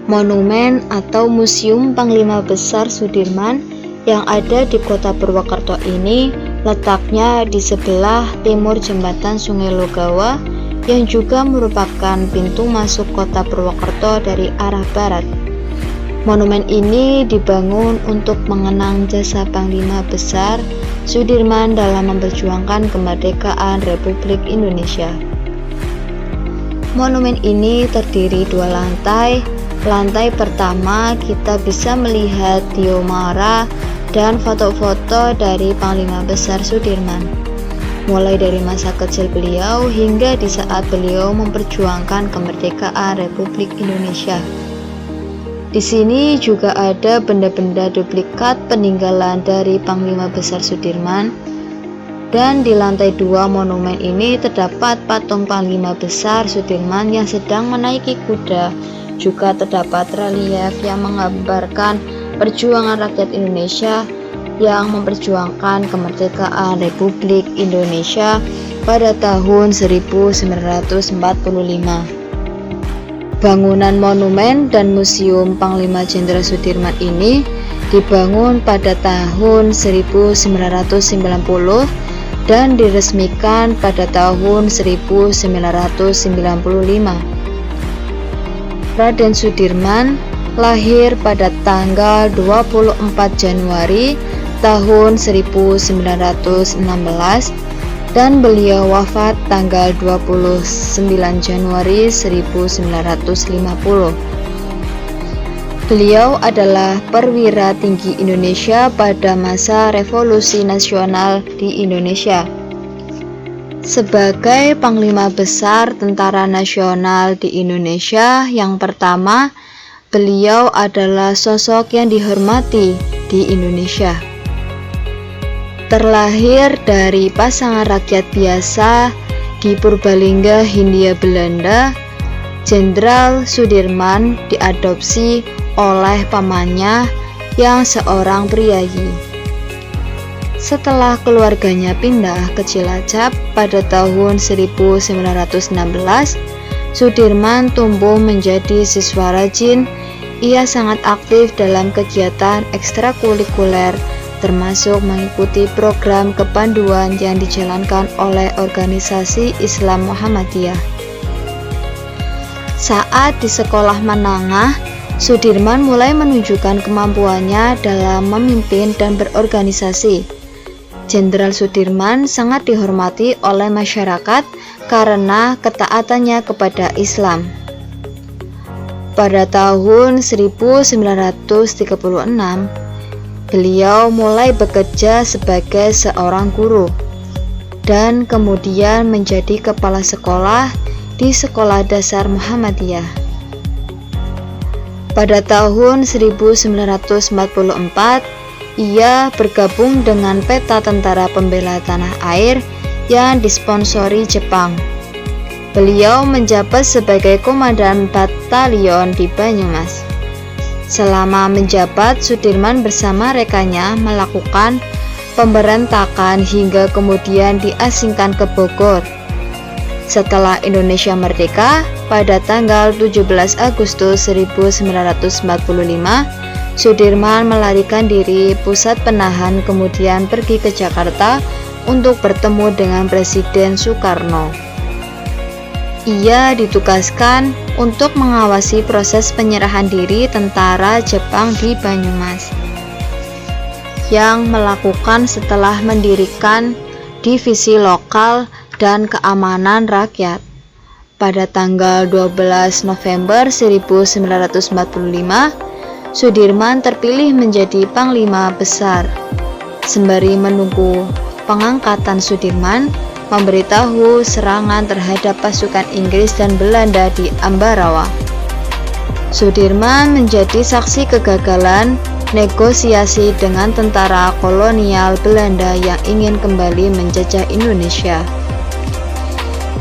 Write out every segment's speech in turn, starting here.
Monumen atau Museum Panglima Besar Sudirman yang ada di Kota Purwokerto ini letaknya di sebelah timur jembatan Sungai Logawa yang juga merupakan pintu masuk Kota Purwokerto dari arah barat. Monumen ini dibangun untuk mengenang jasa Panglima Besar Sudirman dalam memperjuangkan kemerdekaan Republik Indonesia. Monumen ini terdiri 2 lantai. Lantai pertama kita bisa melihat diorama dan foto-foto dari Panglima Besar Sudirman, mulai dari masa kecil beliau hingga di saat beliau memperjuangkan kemerdekaan Republik Indonesia. Di sini juga ada benda-benda duplikat peninggalan dari Panglima Besar Sudirman, dan di lantai 2 monumen ini terdapat patung Panglima Besar Sudirman yang sedang menaiki kuda. Juga terdapat relief yang menggambarkan perjuangan rakyat Indonesia yang memperjuangkan kemerdekaan Republik Indonesia pada tahun 1945. Bangunan monumen dan Museum Panglima Jenderal Sudirman ini dibangun pada tahun 1990 dan diresmikan pada tahun 1995. Raden Sudirman lahir pada tanggal 24 Januari tahun 1916 dan beliau wafat tanggal 29 Januari 1950. Beliau adalah perwira tinggi Indonesia pada masa Revolusi Nasional di Indonesia. Sebagai Panglima Besar Tentara Nasional di Indonesia yang pertama, beliau adalah sosok yang dihormati di Indonesia. Terlahir dari pasangan rakyat biasa di Purbalingga, Hindia Belanda, Jenderal Sudirman diadopsi oleh pamannya yang seorang priayi. Setelah keluarganya pindah ke Cilacap pada tahun 1916, Sudirman tumbuh menjadi siswa rajin. Ia sangat aktif dalam kegiatan ekstrakurikuler, termasuk mengikuti program kepanduan yang dijalankan oleh organisasi Islam Muhammadiyah. Saat di sekolah menengah, Sudirman mulai menunjukkan kemampuannya dalam memimpin dan berorganisasi. Jenderal Sudirman sangat dihormati oleh masyarakat karena ketaatannya kepada Islam. Pada tahun 1936, beliau mulai bekerja sebagai seorang guru dan kemudian menjadi kepala sekolah di Sekolah Dasar Muhammadiyah. Pada tahun 1944, ia bergabung dengan Peta Tentara Pembela Tanah Air yang disponsori Jepang. Beliau menjabat sebagai komandan batalion di Banyumas. Selama menjabat, Sudirman bersama rekannya melakukan pemberontakan hingga kemudian diasingkan ke Bogor. Setelah Indonesia merdeka, pada tanggal 17 Agustus 1945, Sudirman melarikan diri pusat penahan kemudian pergi ke Jakarta untuk bertemu dengan Presiden Soekarno. Ia ditugaskan untuk mengawasi proses penyerahan diri tentara Jepang di Banyumas yang melakukan setelah mendirikan divisi lokal dan keamanan rakyat. Pada tanggal 12 November 1945, Sudirman terpilih menjadi Panglima Besar. Sembari menunggu pengangkatan Sudirman, memberitahu serangan terhadap pasukan Inggris dan Belanda di Ambarawa. Sudirman menjadi saksi kegagalan negosiasi dengan tentara kolonial Belanda yang ingin kembali menjajah Indonesia.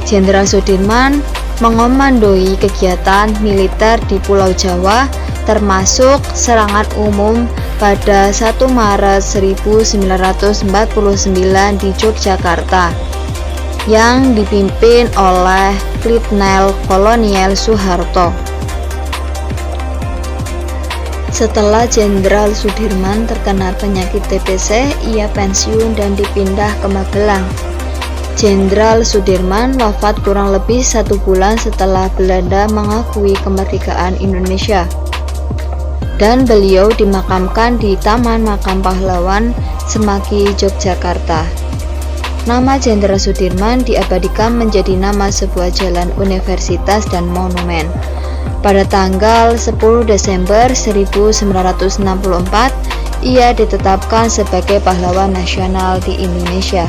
Jenderal Sudirman mengomandoi kegiatan militer di Pulau Jawa, termasuk serangan umum pada 1 Maret 1949 di Yogyakarta yang dipimpin oleh Letnan Kolonel Soeharto. Setelah Jenderal Sudirman terkena penyakit TBC, ia pensiun dan dipindah ke Magelang. Jenderal Sudirman wafat kurang lebih 1 bulan setelah Belanda mengakui kemerdekaan Indonesia. Dan beliau dimakamkan di Taman Makam Pahlawan, Semaki, Yogyakarta. Nama Jenderal Sudirman diabadikan menjadi nama sebuah jalan, universitas, dan monumen. Pada tanggal 10 Desember 1964, ia ditetapkan sebagai pahlawan nasional di Indonesia.